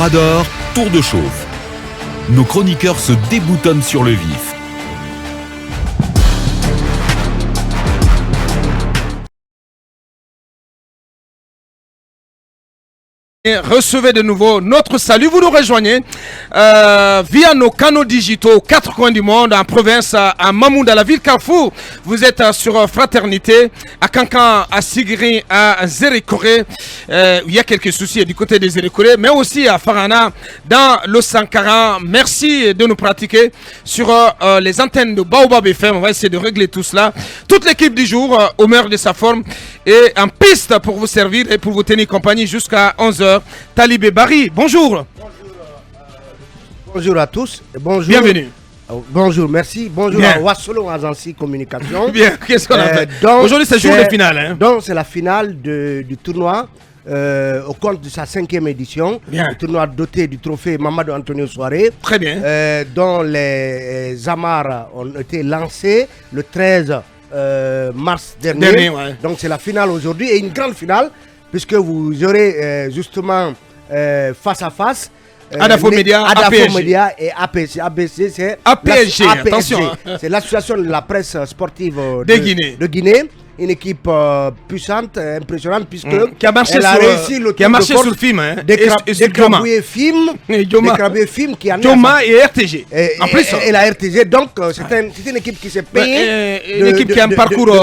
Mirador, tour de chauffe. Nos chroniqueurs se déboutonnent sur le vif. Recevez de nouveau notre salut. Vous nous rejoignez via nos canaux digitaux, 4 coins du monde, en province, à Mamoud, à la ville Carrefour. Vous êtes sur Fraternité, à Kankan, à Sigiri, à Zérékoré. Il y a quelques soucis du côté des Zérékoré, mais aussi à Farana, dans le Sankara. Merci de nous pratiquer sur les antennes de Baobab FM. On va essayer de régler tout cela. Toute l'équipe du jour, au meilleur de sa forme, est en piste pour vous servir et pour vous tenir compagnie jusqu'à 11h. Talibé Barry, bonjour. Bonjour à tous. Bonjour. Bienvenue. Bonjour, merci. Bonjour Bien. à Wassolo Azansi Communication. Bien, qu'est-ce qu'on a fait aujourd'hui? C'est jour de finale. Hein? Donc, c'est la finale du tournoi au compte de sa 5e édition. Bien. Le tournoi doté du trophée Mamadou Antonio Soiré. Très bien. Dont les Amars ont été lancés le 13 mars dernier. Ouais. Donc, c'est la finale aujourd'hui et une grande finale, puisque vous aurez justement face à face Adafo Média, Adafo Média et APC. APC, c'est APSG, attention. C'est l'association de la presse sportive de Guinée. Une équipe puissante, impressionnante, puisque qui a marché, elle a réussi le qui a marché sur le film. Hein? D'écrabouiller film qui a Joma et RTG. En plus, et la RTG, donc c'est une équipe qui s'est payée. Une équipe qui a un parcours de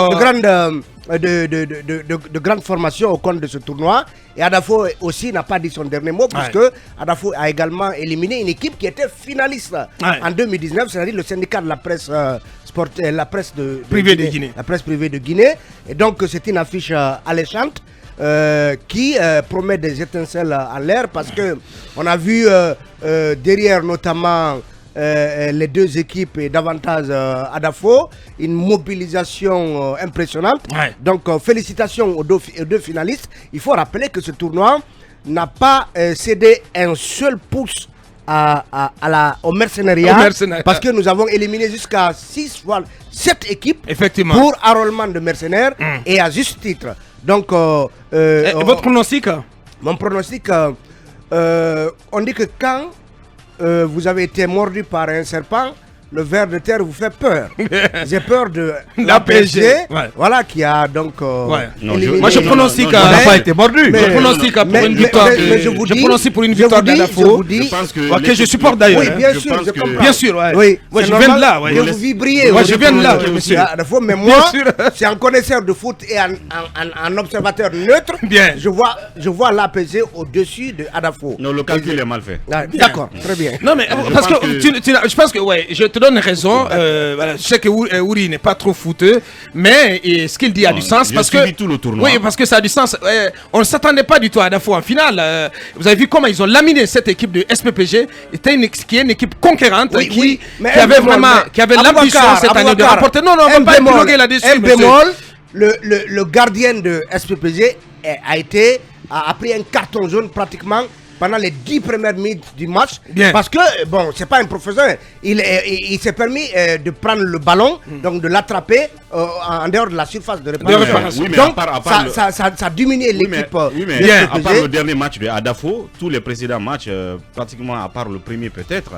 grande formation au compte de ce tournoi. Et Adafo aussi n'a pas dit son dernier mot, puisque Adafo a également éliminé une équipe qui était finaliste en 2019, c'est-à-dire le syndicat de la presse la presse privée de Guinée. La presse privée de Guinée. Et donc c'est une affiche alléchante qui promet des étincelles en l'air, parce que on a vu derrière notamment les deux équipes et davantage Adafo, une mobilisation impressionnante. Donc félicitations aux deux finalistes. Il faut rappeler que ce tournoi n'a pas cédé un seul pouce au mercenariat, parce que nous avons éliminé jusqu'à 7 équipes pour enrôlement de mercenaires, et à juste titre. Donc votre pronostic? Mon pronostic, on dit que quand vous avez été mordu par un serpent, le ver de terre vous fait peur. J'ai peur de l'APSG, voilà, qui a donc. Moi je pronostique. On n'a pas été mordu. Je pronostique pour une victoire. Je pronostique pour une victoire d'Adafo. Que je supporte d'ailleurs. Oui, bien sûr, je comprends. Bien sûr, oui. Je viens de là. Vous vibriez. Moi je viens de là, monsieur. Mais moi, c'est un connaisseur de foot et un observateur neutre. Bien. Je vois l'APSG au-dessus de Adafo. Non, le calcul est mal fait. D'accord, très bien. Non, mais parce que je pense que, ouais, je te donne raison. Voilà, je sais que Ouri n'est pas trop fouteux, mais ce qu'il dit a du sens, parce que tout le tournoi. Oui, parce que ça a du sens. On ne s'attendait pas du tout à Adafo en finale. Vous avez vu comment ils ont laminé cette équipe de SPPG, qui est une équipe conquérante, qui avait vraiment, qui avait l'ambition cette année de remporter. Non, on ne va pas épiloguer là-dessus. Un bémol, le gardien de SPPG a pris un carton jaune pratiquement pendant les 10 premières minutes du match. Bien. Parce que, bon, c'est pas un professeur. Il s'est permis de prendre le ballon, donc de l'attraper en dehors de la surface de réparation. Oui, mais donc, à part ça a diminué l'équipe. Oui, mais à part le dernier match de Adafo, tous les précédents matchs, pratiquement à part le premier peut-être,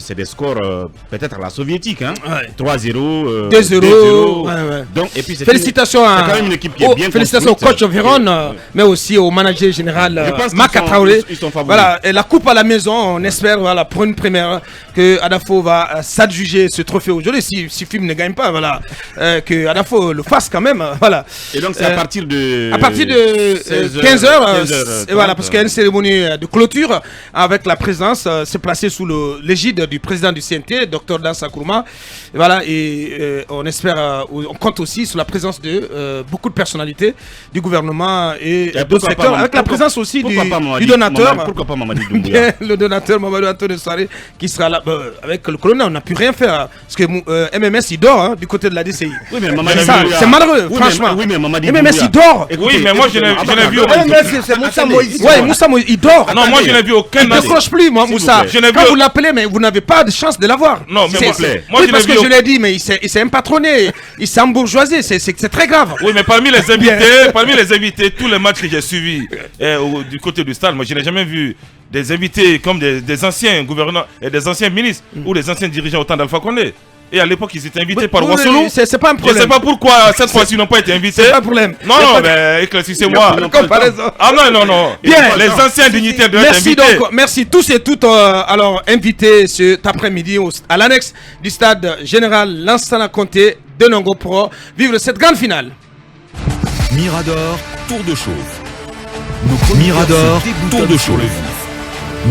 c'est des scores peut-être à la soviétique, hein. 3-0, 2-0. Donc, et puis félicitations c'est quand même une équipe qui est bien félicitations au coach Véron, mais aussi au manager général Maka Traoré. Voilà, et la coupe à la maison, on espère, voilà, pour une première, que Adafo va s'adjuger ce trophée aujourd'hui. Si Film ne gagne pas, voilà, que Adafo le fasse quand même, voilà. Et donc c'est à partir de 15h, voilà, parce qu'il y a une cérémonie de clôture avec la présence, c'est placé sous l'égide du président du CNT, Dr Dansa Kourouma. Voilà, et on espère, on compte aussi sur la présence de beaucoup de personnalités du gouvernement et d'autres secteurs, avec la présence aussi du donateur. Pourquoi pas Mamadi Doumbouya? Le donateur Mamadou Antonio Soiré qui sera là. Avec le colonel, on n'a pu rien faire. Parce que MMS il dort du côté de la DCI. Oui, mais c'est malheureux, franchement. Oui, mais Mamadi MMS il dort. Oui, mais moi je l'ai vu. C'est Moussa Moïse. Ouais, Moussa Moïse il dort. Non, moi je n'ai vu aucun. Il ne décroche plus, moi, Moussa. Quand vous l'appelez, mais vous n'avez pas de chance de l'avoir. Non, mais oui, parce que je l'ai dit, mais il s'est empatronné. Il s'est embourgeoisé. C'est très grave. Oui, mais parmi les invités, tous les matchs que j'ai suivis du côté du stade, moi je n'ai jamais jamais vu des invités comme des anciens gouverneurs et des anciens ministres ou des anciens dirigeants au temps d'Alpha Condé. Et à l'époque, ils étaient invités par Ouassoulou. C'est pas un problème. Je ne sais pas pourquoi cette fois-ci ils n'ont pas été invités. C'est pas un problème. Non, mais éclaircissez-moi. Ah non. Bien. Les anciens dignitaires doivent être invités. Donc, merci tous et toutes. Alors, invités cet après-midi à l'annexe du stade général Lansana Conté de Nongo Pro. Vivre cette grande finale. Mirador, tour de chauffe. Mirador, tour de chauffe.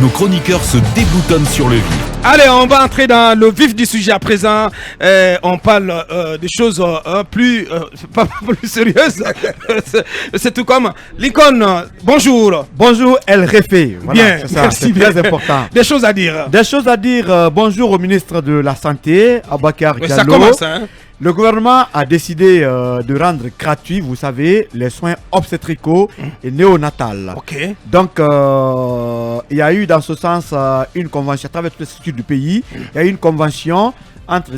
Nos chroniqueurs se déboutonnent sur le vif. Allez, on va entrer dans le vif du sujet à présent. On parle des choses pas plus sérieuses. C'est tout comme Lincoln. Bonjour. Bonjour El Refé. Voilà, Bien, c'est ça, merci. c'est très important. Des choses à dire. Des choses à dire. Bonjour au ministre de la Santé, Abakar Oui, Diallo. ça commence, hein. Le gouvernement a décidé de rendre gratuit, vous savez, les soins obstétricaux et néonatals. Ok. Donc, il y a eu dans ce sens une convention à travers toutes les structures du pays. Il y a eu une convention entre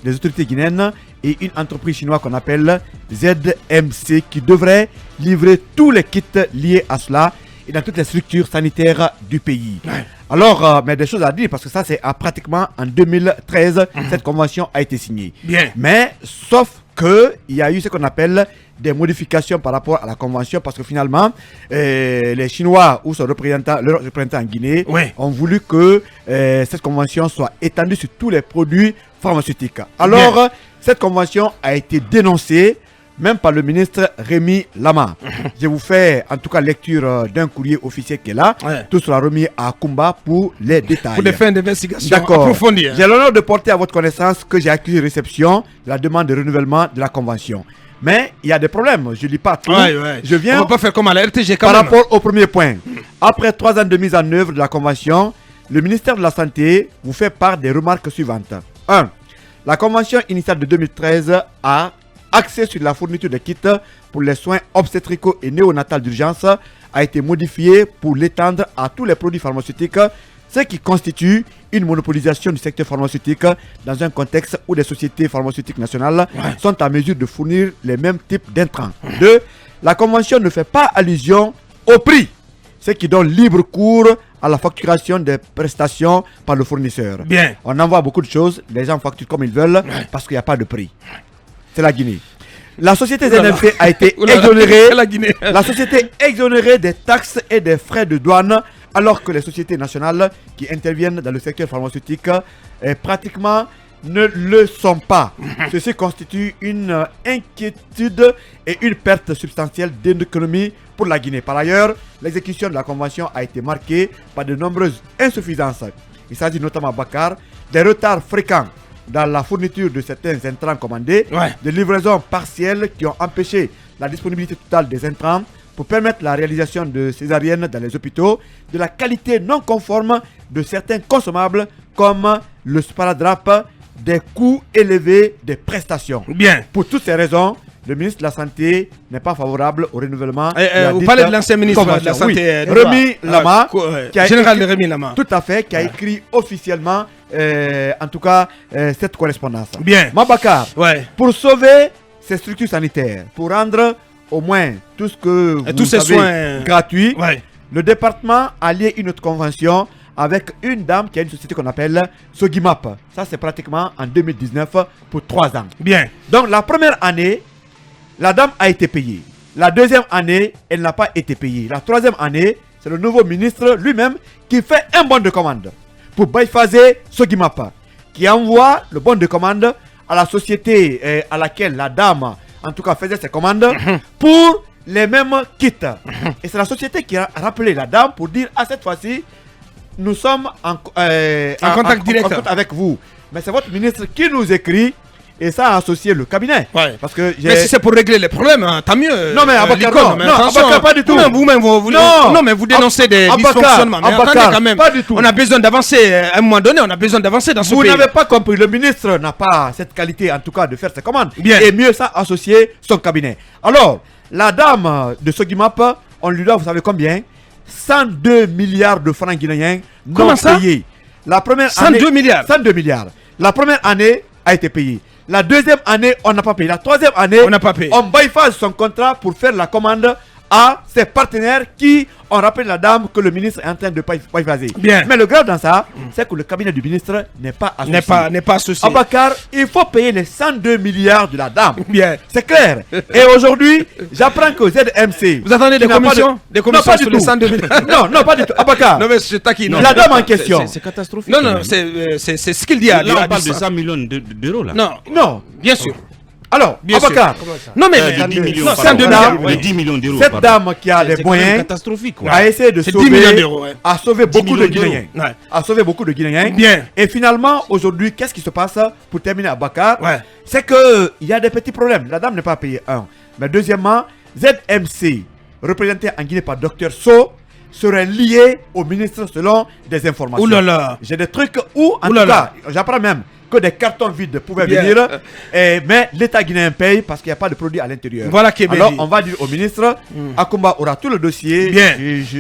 les autorités guinéennes et une entreprise chinoise qu'on appelle ZMC qui devrait livrer tous les kits liés à cela et dans toutes les structures sanitaires du pays. Ouais. Alors, mais des choses à dire parce que ça c'est pratiquement en 2013 cette convention a été signée. Bien. Mais sauf que il y a eu ce qu'on appelle des modifications par rapport à la convention parce que finalement les Chinois ou leurs représentants en Guinée ont voulu que cette convention soit étendue sur tous les produits pharmaceutiques. Alors cette convention a été dénoncée même par le ministre Rémi Lama. Je vous fais en tout cas lecture d'un courrier officiel qui est là. Tout sera remis à Kumba pour les détails. Pour des fins d'investigation approfondies. J'ai l'honneur de porter à votre connaissance que j'ai accusé réception de la demande de renouvellement de la convention. Mais il y a des problèmes. Je ne lis pas tout. Je viens. On ne va pas faire comme à la RTG quand par même. rapport au premier point. Après 3 ans de mise en œuvre de la convention, le ministère de la Santé vous fait part des remarques suivantes. 1. La convention initiale de 2013 a axé sur la fourniture de kits pour les soins obstétricaux et néonatals d'urgence a été modifiée pour l'étendre à tous les produits pharmaceutiques, ce qui constitue une monopolisation du secteur pharmaceutique dans un contexte où les sociétés pharmaceutiques nationales sont en mesure de fournir les mêmes types d'intrants. 2. La convention ne fait pas allusion au prix, ce qui donne libre cours à la facturation des prestations par le fournisseur. Bien. On envoie beaucoup de choses, les gens facturent comme ils veulent parce qu'il n'y a pas de prix. C'est la Guinée. La société ZMC a été exonérée. La société exonérée des taxes et des frais de douane, alors que les sociétés nationales qui interviennent dans le secteur pharmaceutique pratiquement ne le sont pas. Ceci constitue une inquiétude et une perte substantielle d'économie pour la Guinée. Par ailleurs, l'exécution de la convention a été marquée par de nombreuses insuffisances. Il s'agit notamment, Bakar, des retards fréquents dans la fourniture de certains intrants commandés, de livraisons partielles qui ont empêché la disponibilité totale des intrants pour permettre la réalisation de césariennes dans les hôpitaux, de la qualité non conforme de certains consommables comme le sparadrap, des coûts élevés des prestations. Bien. Pour toutes ces raisons, le ministre de la Santé n'est pas favorable au renouvellement vous parlez de l'ancien ministre de la Santé, Rémi Lama, général de Rémi Lama. Tout à fait, qui a écrit officiellement en tout cas cette correspondance. Bien. Mabakar, pour sauver ces structures sanitaires, pour rendre au moins tout ce que vous tous ces savez soins gratuits, le département a lié une autre convention avec une dame qui a une société qu'on appelle Sogimap. Ça c'est pratiquement en 2019 pour 3 ans. Bien. Donc la première année, la dame a été payée. La deuxième année, elle n'a pas été payée. La troisième année, c'est le nouveau ministre lui-même qui fait un bon de commande pour bypasser Sogimap, qui envoie le bon de commande à la société à laquelle la dame, en tout cas, faisait ses commandes pour les mêmes kits. Et c'est la société qui a rappelé la dame pour dire à cette fois-ci, nous sommes en contact direct avec vous. Mais c'est votre ministre qui nous écrit et ça a associé le cabinet. Parce que mais si c'est pour régler les problèmes, tant mieux. Non mais Abakar, non, pas du tout. Vous-même, vous dénoncez des dysfonctionnements. Mais attendez quand même. Pas du tout. On a besoin d'avancer. À un moment donné, on a besoin d'avancer dans ce pays. Vous n'avez pas compris. Le ministre n'a pas cette qualité, en tout cas, de faire ses commandes. Bien. Et mieux ça, associer son cabinet. Alors, la dame de Sogimap, on lui doit, vous savez combien? 102 milliards de francs guinéens non payés. La première 102 milliards. 102 milliards. La première année a été payée. La deuxième année, on n'a pas payé. La troisième année, on n'a pas payé. On bypass son contrat pour faire la commande à ses partenaires qui ont rappelé la dame que le ministre est en train de pas effacer. Bien. Mais le grave dans ça, c'est que le cabinet du ministre n'est pas associé. N'est pas associé. Abakar, il faut payer les 102 milliards de la dame. Bien. C'est clair. Et aujourd'hui, j'apprends que ZMC. Vous attendez des commissions Des commissions sur les 102 milliards. Non, pas du tout. Abakar. Non, mais je taquine. La dame en question. C'est catastrophique. Non, c'est ce qu'il dit à Là, on parle de 100 millions d'euros. Là. Non, bien sûr. Alors, Bien Abakar. Non, mais de 10 millions. Non, pardon. 102 milliards. De 10 millions d'euros. Cette pardon. dame qui a les C'est quand même moyens catastrophique. Quoi. a essayé de C'est 10 millions sauver, d'euros, ouais. a sauvé 10 beaucoup de millions Guinéens. d'euros. Ouais. A sauvé beaucoup de Guinéens. Bien. Et finalement, aujourd'hui, qu'est-ce qui se passe pour terminer à Bakar? Ouais. C'est qu'il y a des petits problèmes. La dame n'est pas payée, un. Mais deuxièmement, ZMC, représenté en Guinée par Dr So, serait lié au ministre selon des informations. Ouh là là. J'ai des trucs où, en Ouh là tout là. cas, j'apprends même que des cartons vides pouvaient Bien. venir, mais l'État guinéen paye parce qu'il n'y a pas de produit à l'intérieur. Voilà qui est bien Alors, dit. on va dire au ministre, Akumba aura tout le dossier. Bien.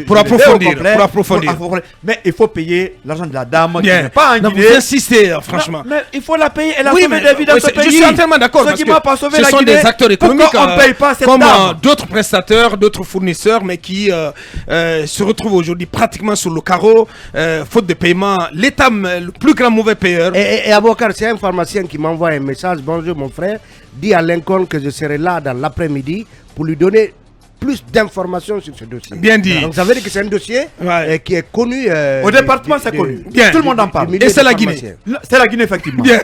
Pour je l'ai approfondir, au complet, pour approfondir. Mais il faut payer l'argent de la dame qui Bien. n'est pas en Non, Guinée. vous insistez, franchement. Non, mais il faut la payer. Elle a Oui, sauvé mais des vies dans ce pays. je suis entièrement d'accord. Ce parce qui que m'a pas sauvé ce la sont Guinée. des acteurs économiques Pourquoi on paye pas cette comme dame d'autres prestataires, d'autres fournisseurs, mais qui se retrouvent aujourd'hui pratiquement sur le carreau, faute de paiement. L'État, le plus grand mauvais payeur. Et Abouakar, c'est un pharmacien qui m'envoie un message. Bonjour mon frère, dis à Lincoln que je serai là dans l'après-midi pour lui donner plus d'informations sur ce dossier. Bien dit. Donc ça veut dire que c'est un dossier Ouais. qui est connu. Au département, c'est connu. Bien. Tout le monde en parle. Et c'est la Guinée. C'est la Guinée, effectivement. Bien.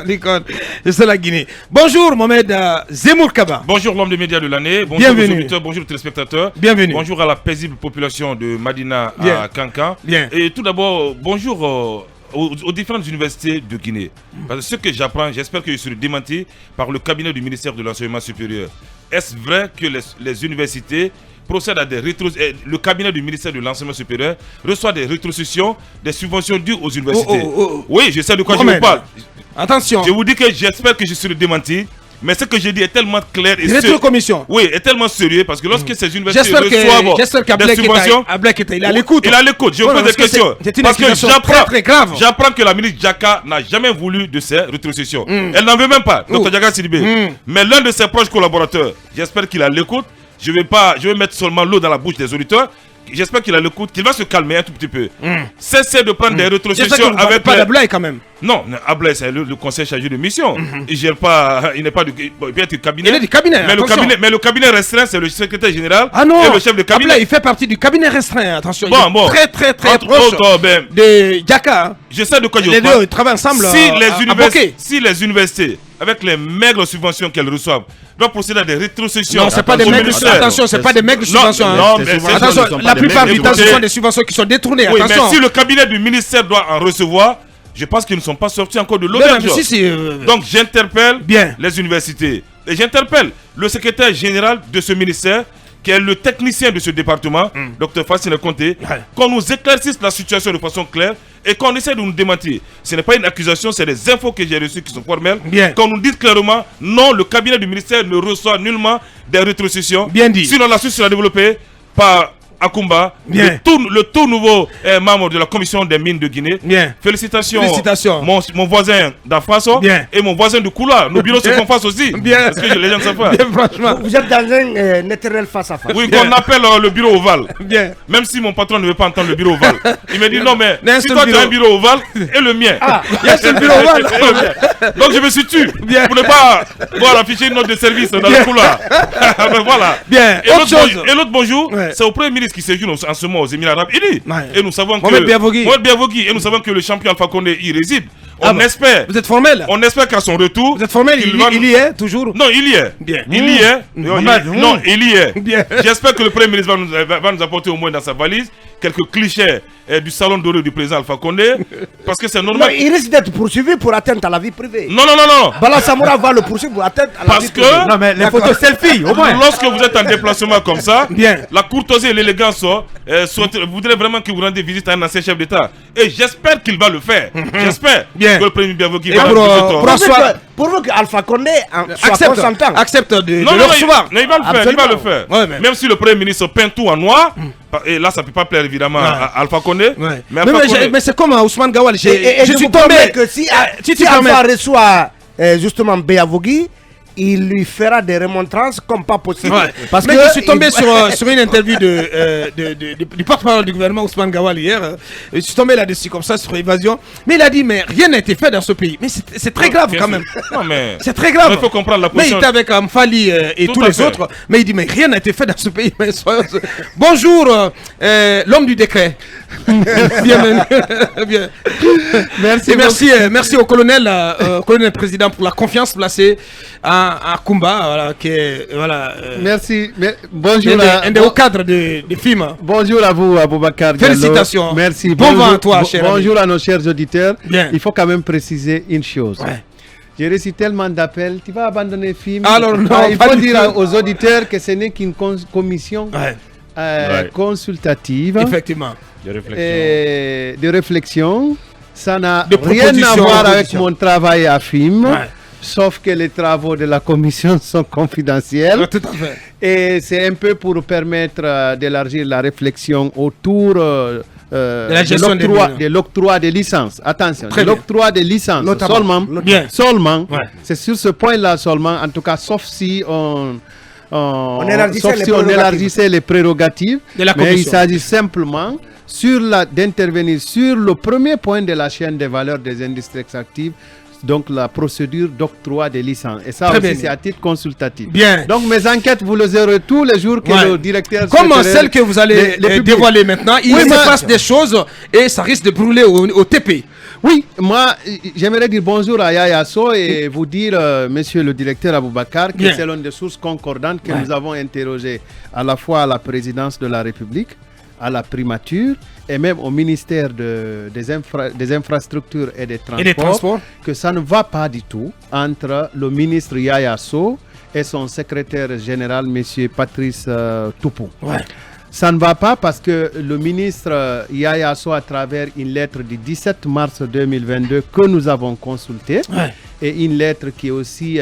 Lincoln, c'est la Guinée. Bonjour Mohamed Zemmour Kaba. Bonjour l'homme des médias de l'année, bonjour Bienvenue. aux auditeurs, bonjour aux téléspectateurs. Bienvenue. Bonjour à la paisible population de Madina Bien. à Kankan. Bien. Et tout d'abord, bonjour aux différentes universités de Guinée. Parce que ce que j'apprends, j'espère que je serai démenti par le cabinet du ministère de l'Enseignement supérieur. Est-ce vrai que les universités procèdent à des rétrocessions? Le cabinet du ministère de l'Enseignement supérieur reçoit des rétrocessions des subventions dues aux universités. Oui, je sais de quoi je vous parle. Attention. Je vous dis que j'espère que je serai démenti. Mais ce que j'ai dit est tellement clair et Rétro-commission. Oui, est tellement sérieux parce que lorsque ces universités reçoivent j'espère des subventions, il est à l'écoute. il a l'écoute. Je vous pose des questions. C'est une Parce que accusation très grave. j'apprends que la ministre Djaka n'a jamais voulu de ces rétrocessions. Elle n'en veut même pas, Dr Djaka Sidibé. Mais l'un de ses proches collaborateurs, j'espère qu'il a l'écoute. Je vais mettre seulement l'eau dans la bouche des auditeurs. J'espère qu'il a l'écoute, qu'il va se calmer un tout petit peu. Cessez de prendre des rétrocessions avec pas d'Ablaï quand même. Non, Ablaï, c'est le conseil chargé de mission. Il gère pas, il n'est pas du, bon, il peut être du cabinet. Il est du cabinet. Mais le cabinet restreint, c'est le secrétaire général et le chef de cabinet. Ablaï, il fait partie du cabinet restreint. Attention. Bon. Très proche de Djaka. Je sais de quoi je Les parle. deux ils travaillent ensemble. Si les universités, avec les maigres subventions qu'elles reçoivent, doivent procéder à des rétrocessions. Non, c'est pas des maigres. Attention, c'est pas des maigres subventions. Non, mais attention, la plupart du temps, ce sont des subventions qui sont détournées. Oui, attention. mais si le cabinet du ministère doit en recevoir, je pense qu'ils ne sont pas sortis encore de l'auberge. Donc j'interpelle les universités. Et j'interpelle le secrétaire général de ce ministère, qui est le technicien de ce département, Dr Fassine Conté, qu'on nous éclaircisse la situation de façon claire et qu'on essaie de nous démentir. Ce n'est pas une accusation, c'est des infos que j'ai reçues qui sont formelles. Qu'on nous dise clairement, non, le cabinet du ministère ne reçoit nullement des rétrocessions. Bien dit. Sinon, la suite sera développée par Akumba, le tout nouveau membre de la commission des mines de Guinée. Félicitations. Mon voisin d'Afaso et mon voisin du couloir. Nos bureaux se font face aussi. Parce que les gens ne savent pas. Franchement. Vous êtes dans un éternel face à face. Oui, qu'on appelle le bureau ovale. Même si mon patron ne veut pas entendre le bureau ovale. Il me dit non, mais si toi tu as un bureau ovale et le mien. Il y a ce bureau ovale. Donc je me suis tué pour ne pas voir afficher une note de service dans le couloir. Voilà. Et l'autre bonjour, c'est au premier ministre qui séjourne en ce moment aux Émirats Arabes Unis. Et nous savons que et nous savons que le champion Alpha Condé y réside. On espère. Vous êtes formel. On espère qu'à son retour. Vous êtes formel. Il y est toujours. Non, il y est. Il y est. Non, il y est. J'espère que le premier ministre va nous apporter au moins dans sa valise quelques clichés du salon doré du président Alpha Condé. Parce que c'est normal. Non, il risque d'être poursuivi pour atteinte à la vie privée. Non. Bala Samoura va le poursuivre pour atteinte à la vie privée. Parce que. Non, mais les photos selfie, au moins. Lorsque vous êtes en déplacement comme ça, la courtoisie et l'élégance voudraient vraiment que vous rendiez visite à un ancien chef d'État. Et j'espère qu'il va le faire. J'espère que le premier Bienvogui va le faire. Pour que Alpha Condé soit consentant. Accepte de le recevoir. Non, il va le faire. Même si le premier ministre peint tout en noir. Et là, ça ne peut pas plaire évidemment à Alpha Condé. Mais c'est comme Ousmane Gawal. Je suis tombé que si Alpha reçoit justement Bienvogui, il lui fera des remontrances comme pas possible. Ouais. Parce que je suis tombé sur une interview du porte-parole du gouvernement Ousmane Gawal hier. Je suis tombé là-dessus comme ça sur l'évasion. Mais il a dit mais rien n'a été fait dans ce pays. Mais c'est très grave quand même. C'est très grave. Il faut comprendre la Mais position. il était avec Mfali et tous les autres. Mais il dit mais rien n'a été fait dans ce pays. Mais bonjour l'homme du décret. Bienvenue. Bien. Merci au colonel président pour la confiance placée à Kumba, voilà, qui est merci. Bonjour un des hauts cadres des films. Bonjour à vous, Aboubacar Diallo. Félicitations. Merci. Bon vent à toi, cher bonjour à nos chers auditeurs. Bien. Il faut quand même préciser une chose. Ouais. J'ai reçu tellement d'appels. Tu vas abandonner le film. Alors non, il faut dire aux auditeurs que ce n'est qu'une commission consultative. Effectivement. De réflexion. Ça n'a rien à voir avec mon travail à film. Ouais. Sauf que les travaux de la commission sont confidentiels. Ouais, tout à fait. Et c'est un peu pour permettre d'élargir la réflexion autour de l'octroi des licences. Attention, de l'octroi des licences seulement. Ouais. C'est sur ce point-là seulement, en tout cas, sauf si on élargissait les prérogatives. De la commission. Mais il s'agit simplement d'intervenir sur le premier point de la chaîne des valeurs des industries extractives, donc la procédure d'octroi des licences. Et ça aussi, c'est à titre consultatif. Bien. Donc mes enquêtes, vous les aurez tous les jours que le directeur... Comme celle que vous allez dévoiler maintenant, il se passe des choses et ça risque de brûler au TP. Oui, moi, j'aimerais dire bonjour à Yaya So et vous dire, monsieur le directeur Aboubacar, que c'est l'une des sources concordantes que nous avons interrogées à la fois à la présidence de la République, à la primature et même au ministère des infrastructures et des transports, que ça ne va pas du tout entre le ministre Yaya So et son secrétaire général, M. Patrice Toupou. Ouais. Ça ne va pas parce que le ministre Yaya So, à travers une lettre du 17 mars 2022 que nous avons consultée, et une lettre qui est aussi...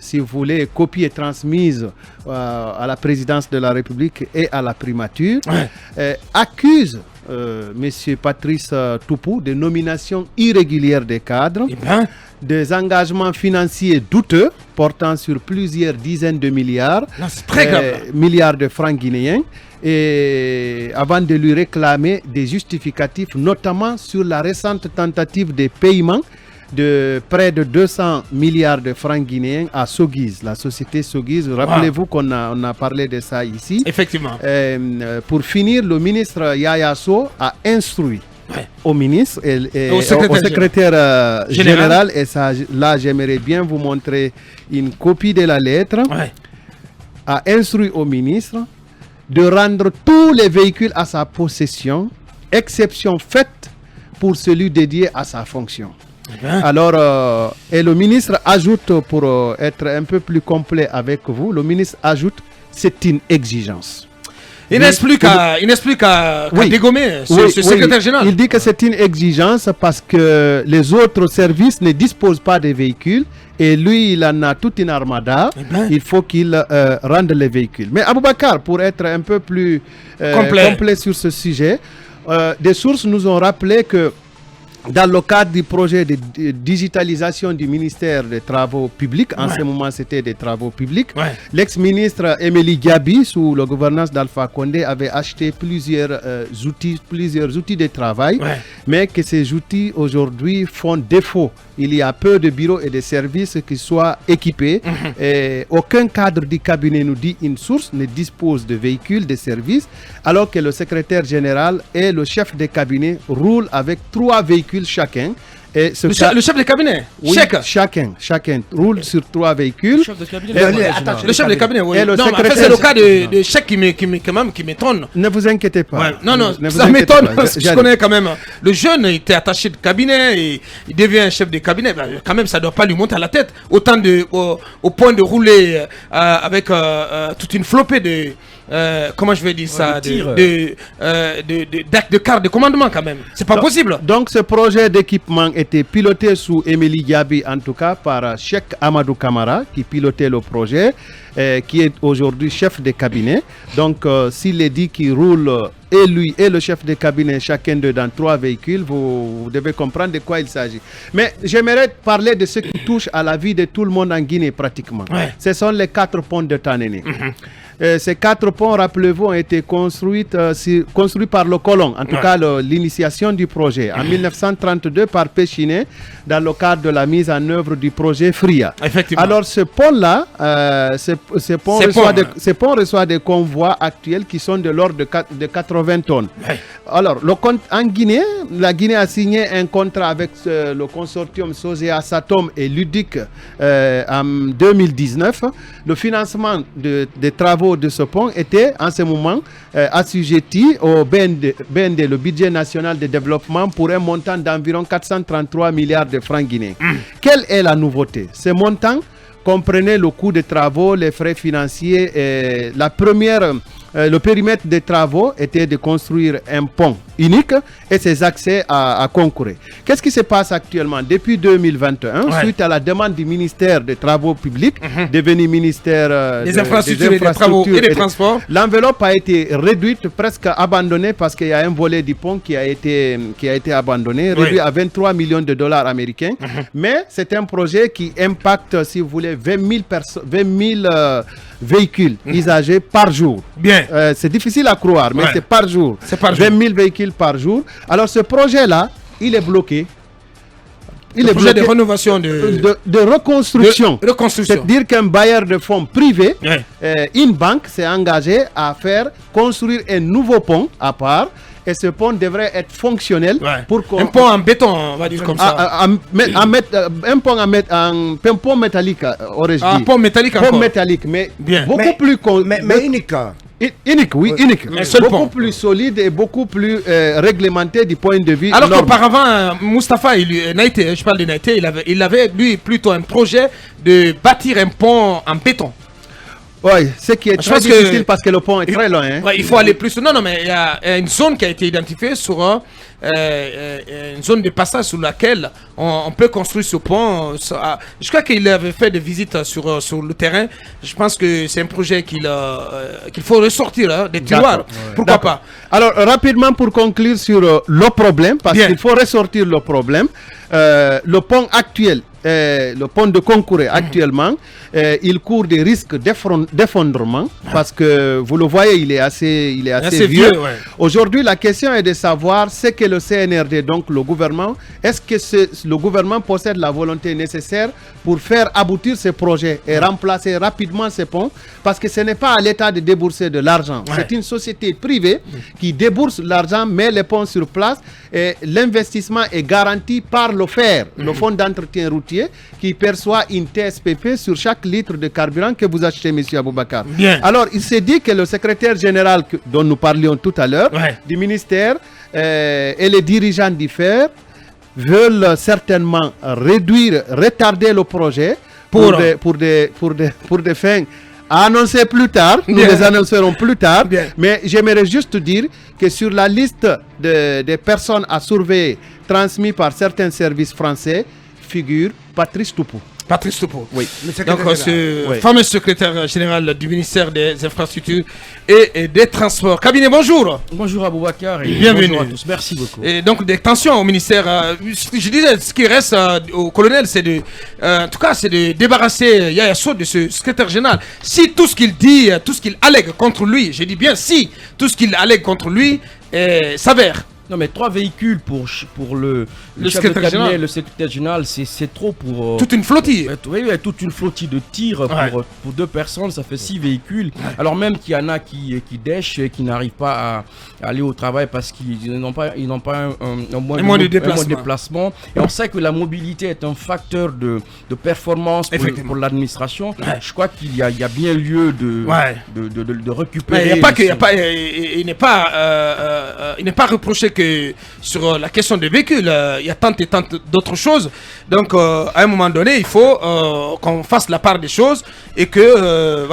si vous voulez, copie et transmise à la présidence de la République et à la primature, accuse M. Patrice Toupou de nominations irrégulières des cadres, des engagements financiers douteux portant sur plusieurs dizaines de milliards, milliards de francs guinéens, et avant de lui réclamer des justificatifs, notamment sur la récente tentative de paiement de près de 200 milliards de francs guinéens à Sogiz, la société Sogiz. Rappelez-vous qu'on a parlé de ça ici. Effectivement. Pour finir, le ministre Yaya So a instruit au ministre et au secrétaire général, et ça, là j'aimerais bien vous montrer une copie de la lettre, a instruit au ministre de rendre tous les véhicules à sa possession, exception faite pour celui dédié à sa fonction. Alors, et le ministre ajoute, pour être un peu plus complet avec vous, le ministre ajoute, c'est une exigence. Il n'explique qu'à dégommer ce secrétaire général. Il dit que c'est une exigence parce que les autres services ne disposent pas de véhicules et lui, il en a toute une armada. Il faut qu'il rende les véhicules. Mais Aboubacar, pour être un peu plus complet sur ce sujet, des sources nous ont rappelé que dans le cadre du projet de digitalisation du ministère des Travaux publics, en ce moment c'était des Travaux publics, l'ex-ministre Émilie Gabi, sous la gouvernance d'Alpha Condé, avait acheté plusieurs outils de travail, mais que ces outils aujourd'hui font défaut. Il y a peu de bureaux et de services qui soient équipés. Et aucun cadre du cabinet, nous dit une source, ne dispose de véhicules, de services, alors que le secrétaire général et le chef de cabinet roulent avec 3 véhicules chacun. Et le chef de cabinet, chacun roule sur 3 véhicules. Le chef de cabinet, oui. Non, c'est le cas de Chèque qui m'étonne. Ne vous inquiétez pas. Non, ça m'étonne parce que je connais quand même. Le jeune était attaché de cabinet et il devient chef de cabinet. Quand même, ça ne doit pas lui monter à la tête. Autant au point de rouler avec toute une flopée comment je vais dire ça, de carte de commandement quand même. C'est pas possible. Donc ce projet d'équipement était piloté sous Émilie Diaby, en tout cas par Cheikh Amadou Kamara, qui pilotait le projet, qui est aujourd'hui chef de cabinet. Donc s'il est dit qu'il roule, et lui et le chef de cabinet, chacun d'eux dans 3 véhicules, vous devez comprendre de quoi il s'agit. Mais j'aimerais parler de ce qui touche à la vie de tout le monde en Guinée pratiquement. Ouais. Ce sont les 4 ponts de Tanene. Ces 4 ponts, rappelez-vous, ont été construits par le colon, en tout cas l'initiation du projet, en 1932 par Péchiné, dans le cadre de la mise en œuvre du projet FRIA. Effectivement. Alors ce pont-là, ce pont reçoit des convois actuels qui sont de l'ordre de 80 tonnes. Ouais. Alors, en Guinée, la Guinée a signé un contrat avec le consortium Sosea Satom et Ludic en 2019. Le financement des travaux de ce pont était en ce moment assujetti au BND, le budget national de développement, pour un montant d'environ 433 milliards de francs guinéens. Quelle est la nouveauté? Ce montant comprenait le coût des travaux, les frais financiers et le périmètre des travaux était de construire un pont unique et ses accès à concourir. Qu'est-ce qui se passe actuellement? Depuis 2021, suite à la demande du ministère des Travaux publics, devenu ministère des infrastructures, des travaux et des transports, l'enveloppe a été réduite, presque abandonnée, parce qu'il y a un volet du pont qui a été abandonné, réduit à 23 millions de dollars américains. Mais c'est un projet qui impacte, si vous voulez, 20 000 véhicules usagés par jour. Bien. C'est difficile à croire, mais c'est par jour. 20 000 véhicules par jour. Alors ce projet-là, il est bloqué. Il est bloqué de rénovation de reconstruction. C'est-à-dire qu'un bailleur de fonds privé, une banque, s'est engagé à construire un nouveau pont à part. Et ce pont devrait être fonctionnel pour un pont en béton, on va dire comme ça. Un pont métallique, aurais-je dit. Un pont métallique encore. Pont métallique, mais beaucoup plus... Mais unique. Unique, oui, unique. Beaucoup plus solide et beaucoup plus réglementé du point de vue. Alors qu'auparavant, Moustapha Naïté, je parle de Naïté, il avait lui plutôt un projet de bâtir un pont en béton. Oui, ce qui est très difficile parce que le pont est très loin. Hein. Il faut aller plus. Non, mais il y a une zone qui a été identifiée sur une zone de passage sur laquelle on peut construire ce pont. Je crois qu'il avait fait des visites sur le terrain. Je pense que c'est un projet qu'il faut ressortir des tiroirs. Pourquoi pas? Alors, rapidement pour conclure sur le problème, parce qu'il faut ressortir le problème. Le pont actuel, le pont de Concouré actuellement, il court des risques d'effondrement parce que vous le voyez, il est assez vieux. Aujourd'hui, la question est de savoir ce que le CNRD, donc le gouvernement, est-ce que le gouvernement possède la volonté nécessaire pour faire aboutir ce projet et remplacer rapidement ce pont, parce que ce n'est pas à l'État de débourser de l'argent. C'est une société privée qui débourse l'argent, met les ponts sur place et l'investissement est garanti par le FER, le Fonds d'entretien routier, qui perçoit une TSPP sur chaque litre de carburant que vous achetez, M. Aboubakar. Alors, il s'est dit que le secrétaire général dont nous parlions tout à l'heure, du ministère et les dirigeants du FER veulent certainement retarder le projet pour des fins à annoncer plus tard. Nous les annoncerons plus tard. Mais j'aimerais juste dire que sur la liste des personnes à surveiller transmis par certains services français figure Patrice Toupou. Patrice Toupou. Oui. Donc, ce fameux secrétaire général du ministère des Infrastructures et des Transports. Cabinet, bonjour. Bonjour Aboubakar et bienvenue. Bonjour à tous. Merci beaucoup. Et donc, des tensions au ministère. Je disais, ce qui reste au colonel, c'est de débarrasser Yaya Sow de ce secrétaire général. Si tout ce qu'il dit, tout ce qu'il allègue contre lui, je dis bien si tout ce qu'il allègue contre lui s'avère. Non, mais 3 véhicules pour le chef de cabinet, le secrétaire général, c'est trop pour... toute une flottille. Oui, toute une flottille de tir pour 2 personnes, ça fait 6 véhicules. Alors même qu'il y en a qui dèchent et qui n'arrivent pas à aller au travail parce qu'ils n'ont pas un moyen de déplacement. Et on sait que la mobilité est un facteur de performance pour l'administration. Je crois qu'il y a bien lieu de récupérer... Il n'est pas reproché que sur la question des véhicules, il y a tant et tant d'autres choses. Donc, à un moment donné, il faut qu'on fasse la part des choses et que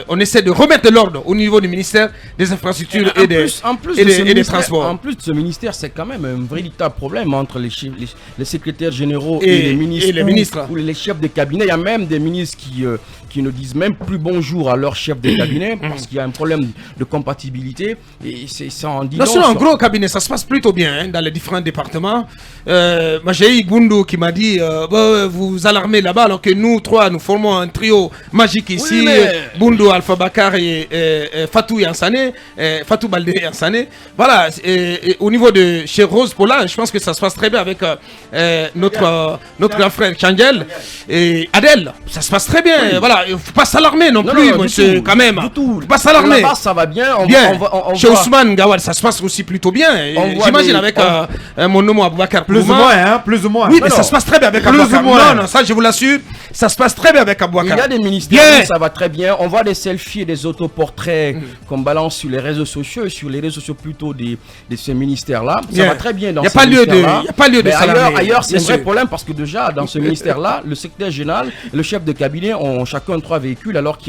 on essaie de remettre de l'ordre au niveau du ministère des infrastructures et des transports. En plus de ce ministère, c'est quand même un véritable problème entre les secrétaires généraux et les ministres ou les chefs de cabinet. Il y a même des ministres qui ne disent même plus bonjour à leur chef de cabinet parce qu'il y a un problème de compatibilité et ça en dit long. Sur un gros cabinet, ça se passe plutôt bien dans les différents départements. Moi j'ai eu Goundou qui m'a dit vous alarmez là-bas alors que nous trois nous formons un trio magique ici. Boundou, Alpha Bakar et Fatou Yansane, Fatou Baldé Yansane. Voilà, et au niveau de chez Rose Paula, je pense que ça se passe très bien avec notre grand frère Changel et Adèle. Ça se passe très bien. Voilà. Il ne faut pas s'alarmer non plus, monsieur, quand même. Il ne faut pas s'alarmer. Là-bas, ça va bien. Chez Ousmane Gawad, ça se passe aussi plutôt bien. J'imagine avec mon nom Aboubacar. Plus ou moins. Oui, mais ça se passe très bien avec Aboubacar. Non, ça je vous l'assure, ça se passe très bien avec Aboubacar. Il y a des ministères où ça va très bien. On voit des selfies et des autoportraits qu'on balance sur les réseaux sociaux, sur les réseaux sociaux plutôt de ces ministères-là. Ça va très bien dans ces ministères-là. Il n'y a pas lieu de s'alarmer. Ailleurs, c'est un vrai problème parce que déjà, dans ce ministère-là, le secrétaire général et le chef de cabinet ont chacun 3 véhicules alors qu'il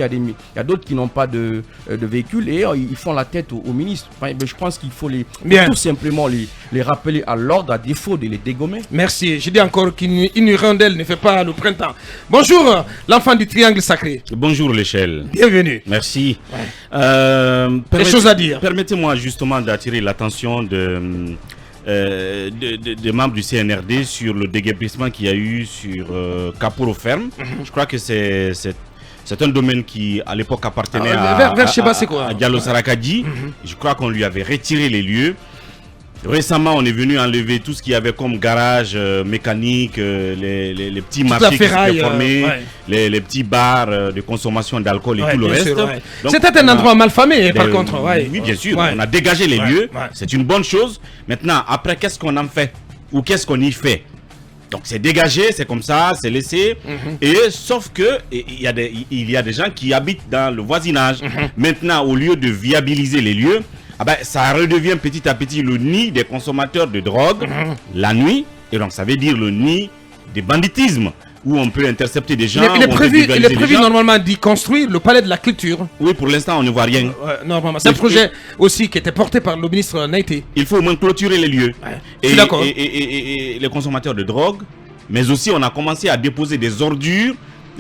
y a d'autres qui n'ont pas de véhicules et ils font la tête au ministre. Enfin, je pense qu'il faut tout simplement les rappeler à l'ordre à défaut de les dégommer. Merci. Je dis encore qu'une hirondelle ne fait pas le printemps. Bonjour, l'enfant du triangle sacré. Bonjour l'échelle. Bienvenue. Merci. Des choses à dire. Permettez-moi justement d'attirer l'attention des membres du CNRD sur le déguerpissement qu'il y a eu sur Kaporo Ferme. Je crois que c'est un domaine qui à l'époque appartenait à Diallo Sarakadji. Je crois qu'on lui avait retiré les lieux. Récemment, on est venu enlever tout ce qu'il y avait comme garage mécanique, les petits marchés qui s'étaient formés, les petits bars de consommation d'alcool et tout le reste. C'était un endroit mal famé, par contre. Oui, bien sûr. On a dégagé les lieux. C'est une bonne chose. Maintenant, après, qu'est-ce qu'on en fait? Ou qu'est-ce qu'on y fait? Donc c'est dégagé, c'est comme ça, c'est laissé. Et sauf que il y a des gens qui habitent dans le voisinage. Maintenant, au lieu de viabiliser les lieux, ça redevient petit à petit le nid des consommateurs de drogue la nuit. Et donc ça veut dire le nid des banditismes où on peut intercepter des gens. Il est prévu normalement d'y construire le palais de la culture. Oui, pour l'instant on ne voit rien. Normalement, c'est un projet aussi qui était porté par le ministre Naïté. Il faut au moins clôturer les lieux. Je suis d'accord. Et les consommateurs de drogue, mais aussi on a commencé à déposer des ordures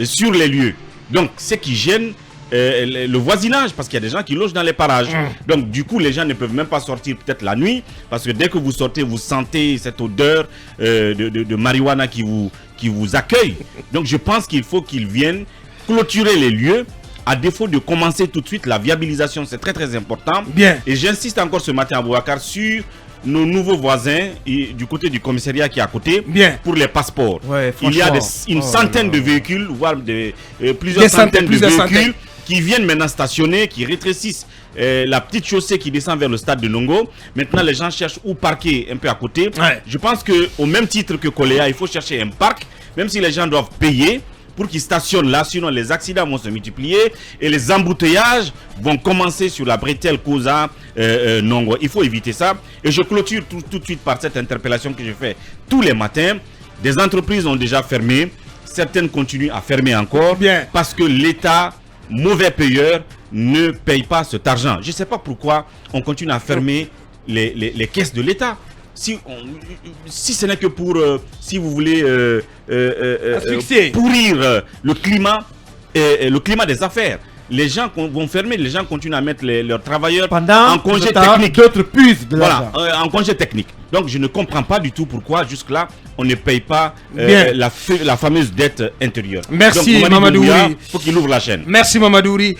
sur les lieux. Donc ce qui gêne le voisinage, parce qu'il y a des gens qui logent dans les parages. Donc du coup les gens ne peuvent même pas sortir peut-être la nuit, parce que dès que vous sortez vous sentez cette odeur de marijuana qui vous accueille. Donc je pense qu'il faut qu'ils viennent clôturer les lieux à défaut de commencer tout de suite la viabilisation. C'est très très important. Bien. Et j'insiste encore ce matin à Boubacar sur nos nouveaux voisins du côté du commissariat qui est à côté. Bien. Pour les passeports. Il y a une centaine de véhicules, voire plusieurs centaines de véhicules qui viennent maintenant stationner, qui rétrécissent la petite chaussée qui descend vers le stade de Nongo. Maintenant, les gens cherchent où parquer un peu à côté. Je pense qu'au même titre que Koléa, il faut chercher un parc, même si les gens doivent payer pour qu'ils stationnent là, sinon les accidents vont se multiplier et les embouteillages vont commencer sur la bretelle Koza Nongo. Il faut éviter ça. Et je clôture tout de suite par cette interpellation que je fais tous les matins. Des entreprises ont déjà fermé, certaines continuent à fermer encore. Bien. Parce que l'État, mauvais payeur, ne paye pas cet argent. Je ne sais pas pourquoi on continue à fermer les caisses de l'État. Si ce n'est que pour, si vous voulez, pourrir le climat des affaires. Les gens vont fermer, les gens continuent à mettre leurs travailleurs en congé technique. D'autres puissent de l'argent. Voilà, en congé technique. Donc je ne comprends pas du tout pourquoi jusque-là on ne paye pas la fameuse dette intérieure. Merci Mamadou Ouri. Il faut qu'il ouvre la chaîne. Merci Mamadou Ouri.